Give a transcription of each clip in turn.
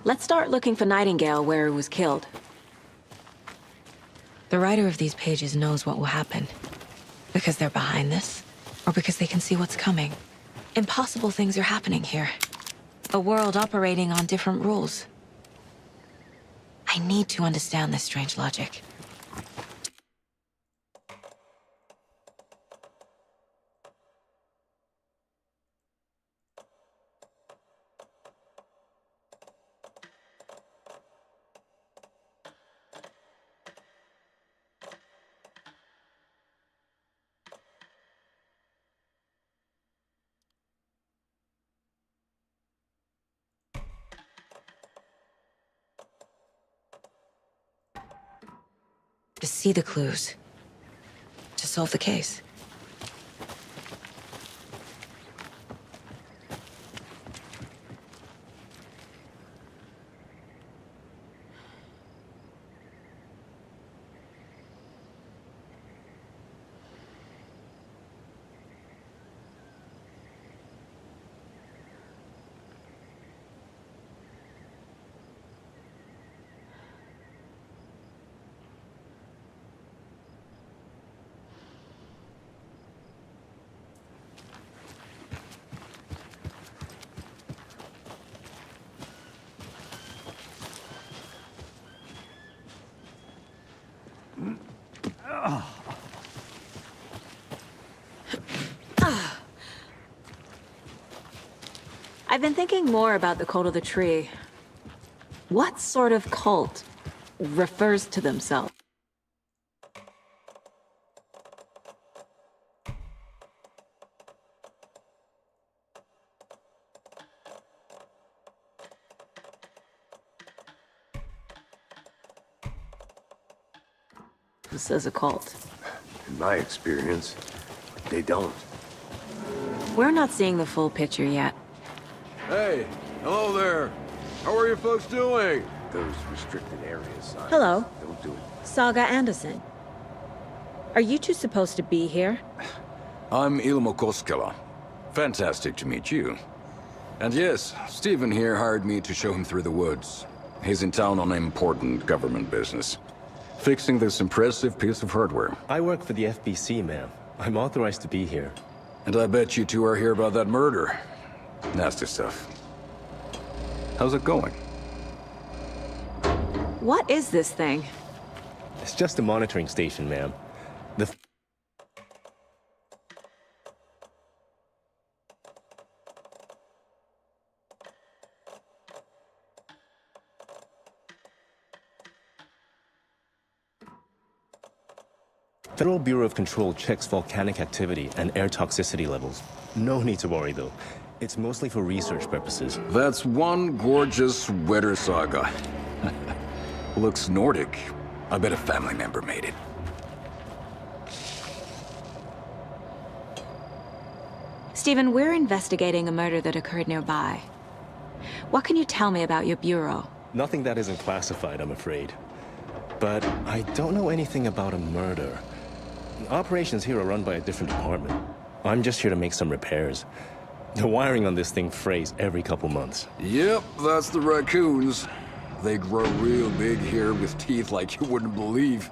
Let's start looking for Nightingale where he was killed. The writer of these pages knows what will happen. Because they're behind this, or because they can see what's coming. Impossible things are happening here. A world operating on different rules. I need to understand this strange logic. To see the clues. To solve the case. I've been thinking more about the Cult of the Tree. What sort of cult refers to themselves? Who says a cult? In my experience, they don't. We're not seeing the full picture yet. Hey, hello there. How are you folks doing? Those restricted areas signs. Hello. Don't do it. Saga Anderson. Are you two supposed to be here? I'm Ilmo Koskela. Fantastic to meet you. And yes, Stephen here hired me to show him through the woods. He's in town on important government business. Fixing this impressive piece of hardware. I work for the FBC, ma'am. I'm authorized to be here. And I bet you two are here about that murder. Nasty stuff. How's it going? What is this thing? It's just a monitoring station, ma'am. The Federal Bureau of Control checks volcanic activity and air toxicity levels. No need to worry, though. It's mostly for research purposes. That's one gorgeous weather saga. Looks Nordic. I bet a family member made it. Stephen, we're investigating a murder that occurred nearby. What can you tell me about your bureau? Nothing that isn't classified, I'm afraid. But I don't know anything about a murder. Operations here are run by a different department. I'm just here to make some repairs. The wiring on this thing frays every couple months. Yep, that's the raccoons. They grow real big here with teeth like you wouldn't believe.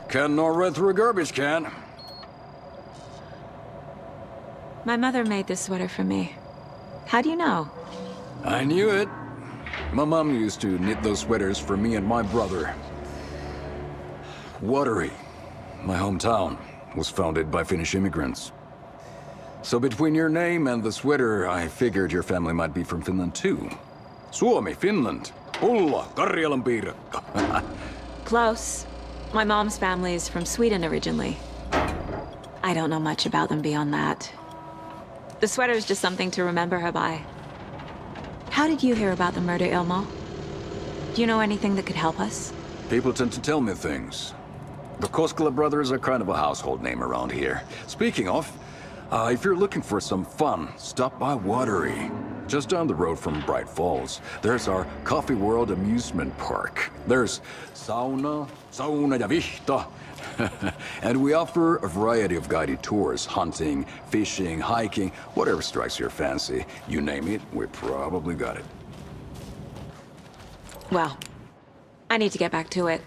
Can't gnaw right through a garbage can. My mother made this sweater for me. How do you know? I knew it. My mom used to knit those sweaters for me and my brother. Watery, my hometown, was founded by Finnish immigrants. So between your name and the sweater, I figured your family might be from Finland too. Suomi, Finland. Ulla, Karjalan piirakka. Close. My mom's family is from Sweden originally. I don't know much about them beyond that. The sweater is just something to remember her by. How did you hear about the murder, Ilmo? Do you know anything that could help us? People tend to tell me things. The Koskela brothers are kind of a household name around here. Speaking of, if you're looking for some fun, stop by Watery. Just down the road from Bright Falls, there's our Coffee World amusement park. There's sauna ja vihta. And we offer a variety of guided tours, hunting, fishing, hiking, whatever strikes your fancy. You name it, we probably got it. Well, I need to get back to it.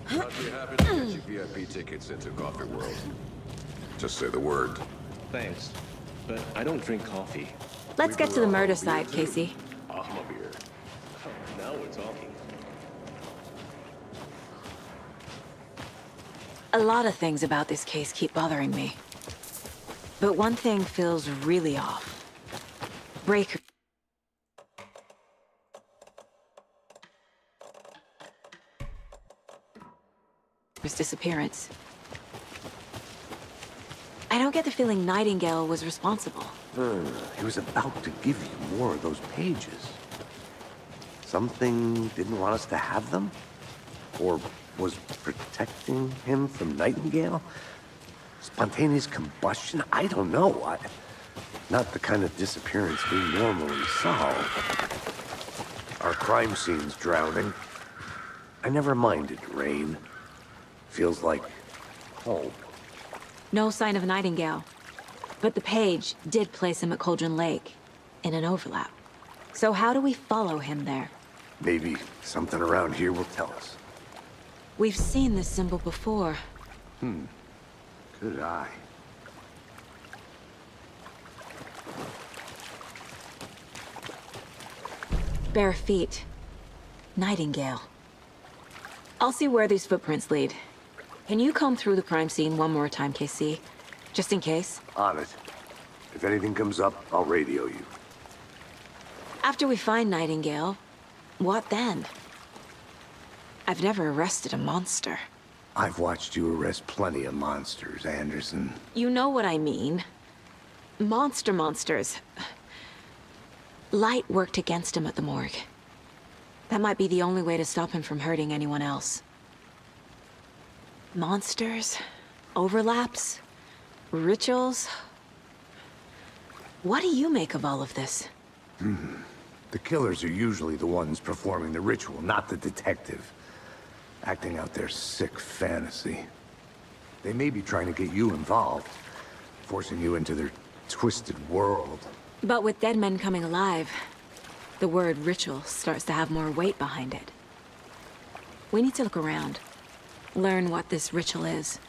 I'd be happy to get you VIP tickets into Coffee World. Just say the word. Thanks, but I don't drink coffee. Let's get to the murder side, Casey. I'm a beer. Now we're talking. A lot of things about this case keep bothering me. But one thing feels really off. Breaker's disappearance. I don't get the feeling Nightingale was responsible. He was about to give you more of those pages. Something didn't want us to have them? Or was protecting him from Nightingale? Spontaneous combustion? I don't know. Not the kind of disappearance we normally solve. Our crime scene's drowning. I never minded rain. Feels like home. No sign of Nightingale. But the page did place him at Cauldron Lake, in an overlap. So how do we follow him there? Maybe something around here will tell us. We've seen this symbol before. Good eye. Bare feet. Nightingale. I'll see where these footprints lead. Can you comb through the crime scene one more time, KC? Just in case? On it. If anything comes up, I'll radio you. After we find Nightingale, what then? I've never arrested a monster. I've watched you arrest plenty of monsters, Anderson. You know what I mean. Monsters. Light worked against him at the morgue. That might be the only way to stop him from hurting anyone else. Monsters? Overlaps? Rituals? What do you make of all of this? The killers are usually the ones performing the ritual, not the detective. Acting out their sick fantasy. They may be trying to get you involved, forcing you into their twisted world. But with dead men coming alive, the word ritual starts to have more weight behind it. We need to look around. Learn what this ritual is.